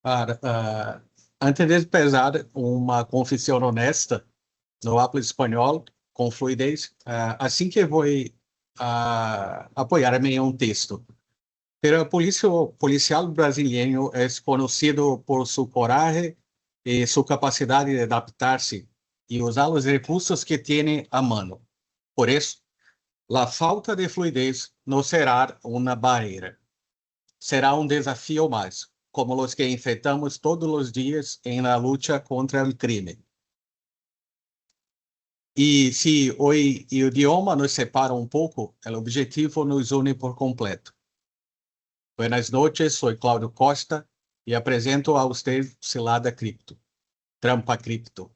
Antes de pesar uma confissão honesta, no hablo espanhol com fluidez, assim que vou apoiar-me em um texto. Pero o policial brasileiro é conhecido por sua coragem e sua capacidade de adaptar-se e usar os recursos que tem à mão. Por isso, a falta de fluidez não será uma barreira. Será um desafio mais, como os que enfrentamos todos os dias em la luta contra o crime. E se o idioma nos separa um pouco, o objetivo nos une por completo. Buenas noches, sou Cláudio Costa e apresento a vocês Cilada Cripto, Trampa Cripto.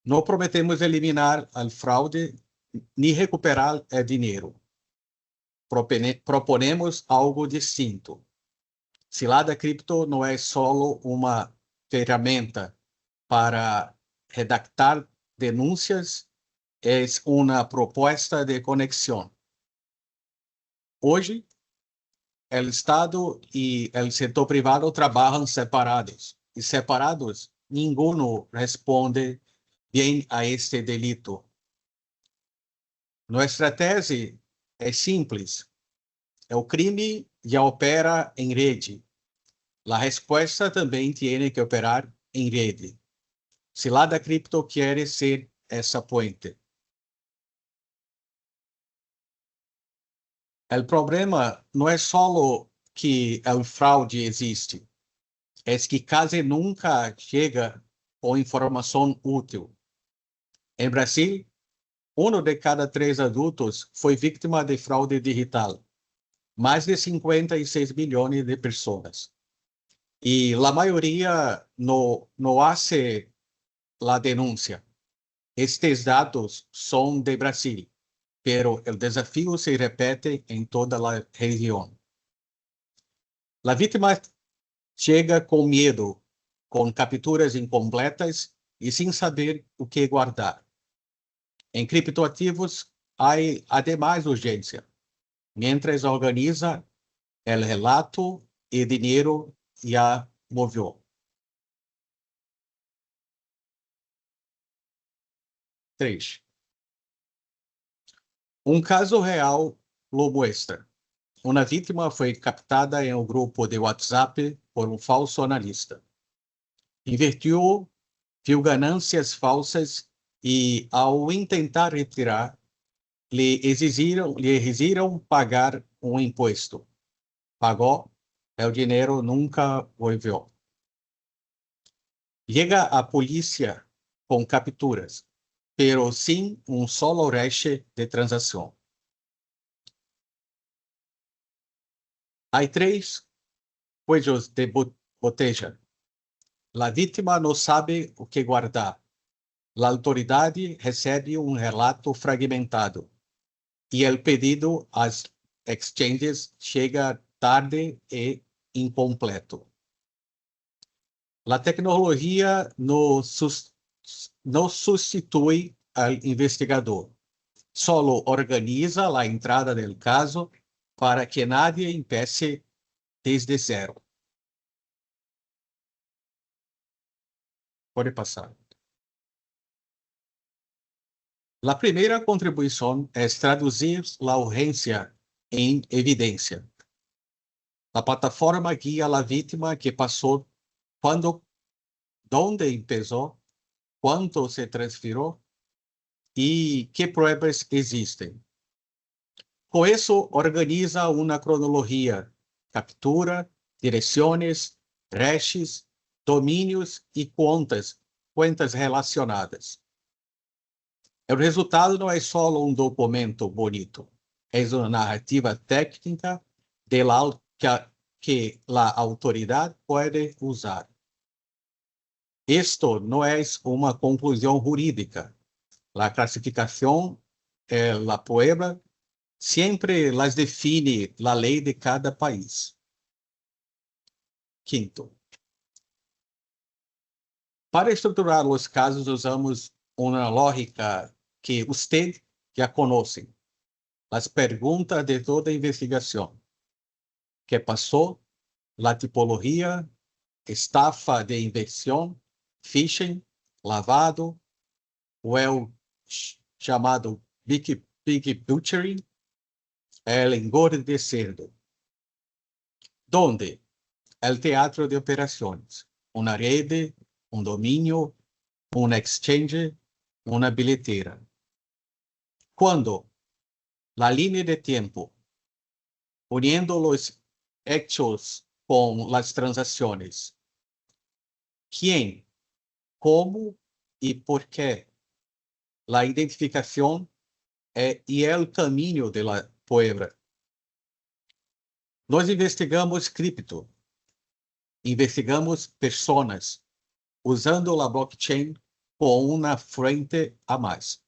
Não prometemos eliminar a fraude nem recuperar o dinheiro. Proponemos algo distinto. Cilada Cripto não é só uma ferramenta para redactar denúncias, é uma proposta de conexão. Hoje, o Estado e o setor privado trabalham separados, e separados, ninguém responde bem a este delito. Nossa tese é simples. O crime já opera em rede. A resposta também tem que operar em rede. Cilada Cripto quer ser essa ponte. O problema não é só que a fraude existe, é que quase nunca chega com informação útil. Em Brasil, 1 de cada 3 adultos foi vítima de fraude digital. Mais de 56 milhões de pessoas. E a maioria não hace a denúncia. Estes dados são de Brasil, pero o desafio se repete em toda a região. A vítima chega com medo, com capturas incompletas e sem saber o que guardar. Em criptoativos, há, ademais, urgência. Mientras organiza o relato e dinheiro já moveu. 3. Um caso real lo muestra. Uma vítima foi captada em um grupo de WhatsApp por um falso analista. Invertiu, viu ganâncias falsas e, ao intentar retirar, lhe exigiram pagar um imposto. Pagou, o dinheiro nunca voltou. Chega a polícia com capturas, pero sem um solo reche de transação. Há 3 cuellos de botella. A vítima não sabe o que guardar. A autoridade recebe um relato fragmentado. E o pedido às exchanges chega tarde e incompleto. A tecnologia não substitui ao investigador. Solo organiza a entrada do caso para que nadie empiece desde zero. Pode passar. A primeira contribuição é traduzir a urgência em evidência. A plataforma guia a vítima que passou, quando, onde começou, quanto se transferiu e que provas existem. Com isso, organiza uma cronologia, captura, direções, hashes, domínios e contas relacionadas. O resultado não é só um documento bonito, é uma narrativa técnica que a autoridade pode usar. Isto não é uma conclusão jurídica. A classificação, a prueba, sempre las define a lei de cada país. 5. Para estruturar os casos, usamos uma lógica que você já conhece. As perguntas de toda investigação. Que passou? A tipologia, estafa de inversão, phishing, lavado, o chamado Big Butchery, el engorde de cerdo. Donde? El teatro de operações, uma rede, um domínio, um exchange, uma bilheteira. Quando? La línea de tiempo, uniendo los hechos con las transacciones. ¿Quién? ¿Cómo? ¿Y por qué? La identificación y el camino de la prueba. Nós investigamos cripto, investigamos personas, usando a blockchain com uma frente a mais.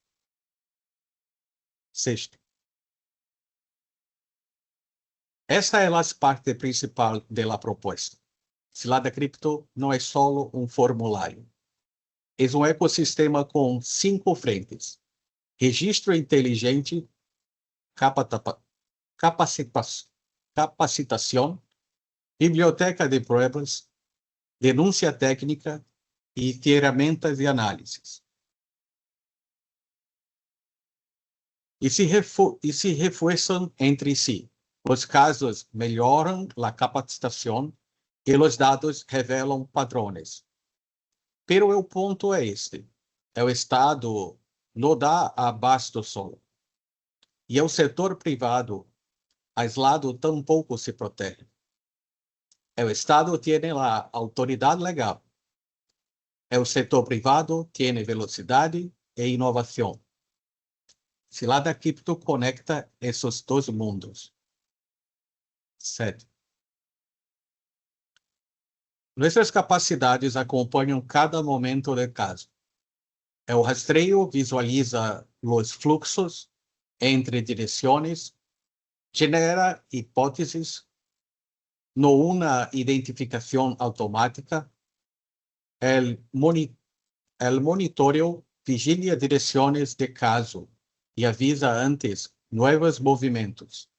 Sexto. Esta é a parte principal da proposta. Cilada Cripto não é só um formulário. É um ecossistema com 5 frentes: registro inteligente, capacitação, biblioteca de provas, denúncia técnica e ferramentas de análise. E se reforçam entre si. Os casos melhoram a capacitação e os dados revelam padrões. Pero o ponto é este: o Estado não dá abasto solo. E o setor privado, aislado, tampouco se protege. O Estado tem a autoridade legal. O setor privado tem velocidade e inovação. Cilada Cripto conecta esses dois mundos. 7. Nossas capacidades acompanham cada momento do caso. O rastreio visualiza os fluxos entre direções, genera hipóteses, não uma identificação automática. O monitoreo vigilia direções de caso e avisa antes novos movimentos.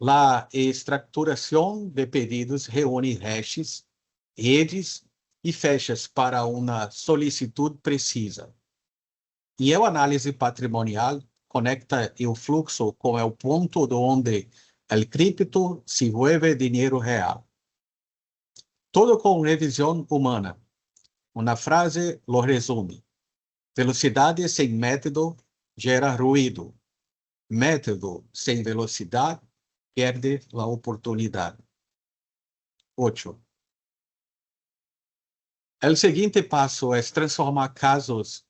A estruturação de pedidos reúne hashes, redes e fechas para uma solicitude precisa. E a análise patrimonial conecta o fluxo com o ponto onde o cripto se vuelve dinheiro real. Todo com revisão humana. Uma frase lo resume: velocidade sem método gera ruído. Método sem velocidade perde a oportunidade. 8. O seguinte passo é transformar casos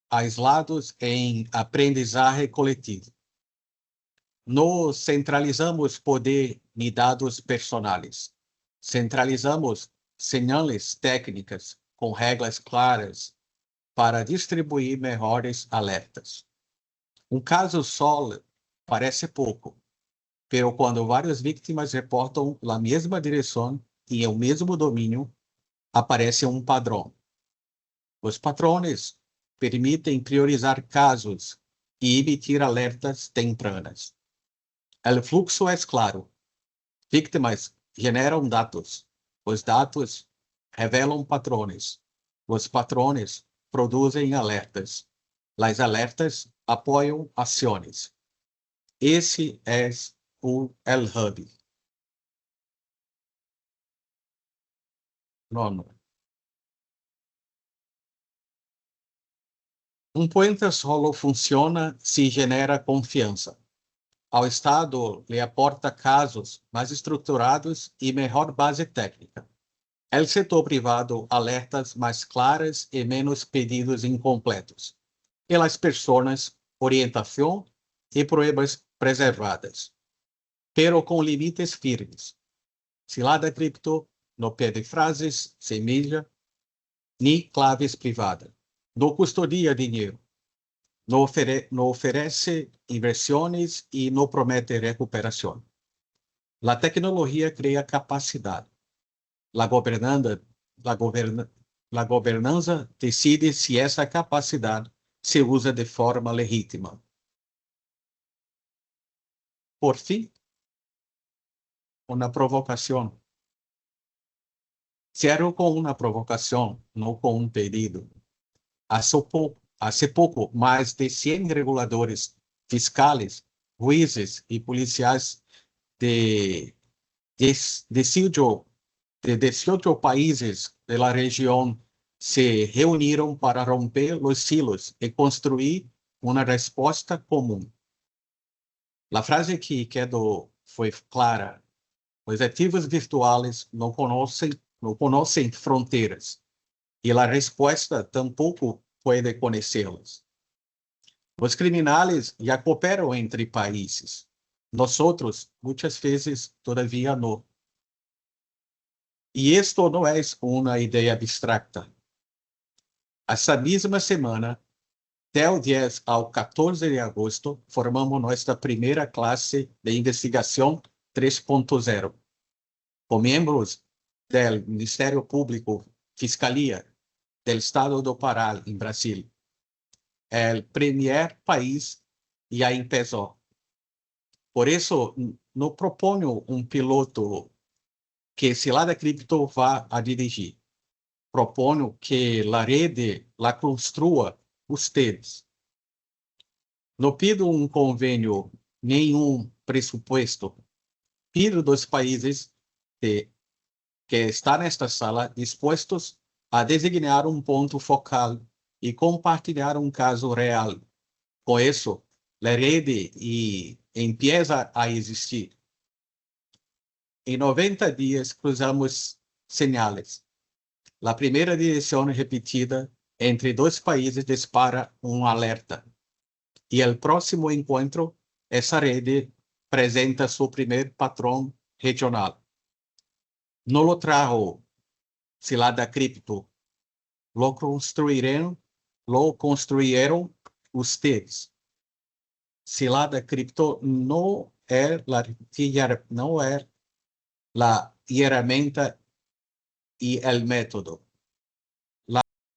aislados em aprendizagem coletivo. Nós centralizamos poder e dados personais. Centralizamos sinais técnicas com regras claras para distribuir melhores alertas. Um caso só parece pouco, pero quando várias vítimas reportam a mesma direção e o mesmo domínio, aparece um padrão. Os padrões permitem priorizar casos e emitir alertas tempranas. O fluxo é claro. Vítimas generam dados. Os dados revelam padrões. Os padrões produzem alertas. As alertas apoiam ações. Esse é o L-Hub. 9. Um puente solo funciona se genera confiança. Ao Estado lhe aporta casos mais estruturados e melhor base técnica. O setor privado alertas mais claras e menos pedidos incompletos. E as pessoas, orientação e provas preservadas. Pero com limites firmes. Cilada Cripto não pede frases, semilha, nem claves privadas. Não custodia dinheiro. Não oferece inversões e não promete recuperação. A tecnologia cria capacidade. A governança decide se essa capacidade se usa de forma legítima. Por fim, uma provocação. Cierro con una provocación, no con un pedido. Hace poco, más de 100 reguladores fiscales, jueces y policías de 18 países de la región se reunieron para romper los hilos y construir una respuesta común. La frase que quedó fue clara. Los activos virtuales no conocen fronteras y la respuesta tampoco puede conocerlas. Los criminales ya cooperan entre países. Nosotros, muchas veces, todavía no. Y esto no es una idea abstracta. Essa mesma semana, del 10 ao 14 de agosto, formamos nuestra primeira clase de investigação 3.0, com membros do Ministério Público, Fiscalia, do Estado do Pará, em Brasil. O primeiro país já começou. Por isso, não proponho piloto que se lá da cripto vá a dirigir. Proponho que a rede la construa ustedes. Não pido convênio, nenhum presupuesto. Pido dos países que estão nesta sala dispostos a designar ponto focal e compartilhar caso real. Com isso, a rede empieza a existir. Em 90 dias, cruzamos señales. A primeira direção repetida entre dois países dispara alerta. E o próximo encontro, essa rede apresenta seu primeiro patrão regional. Não lo trajo se lá da cripto. Lo construíram ustedes. Se lá da cripto não é a ferramenta e o método.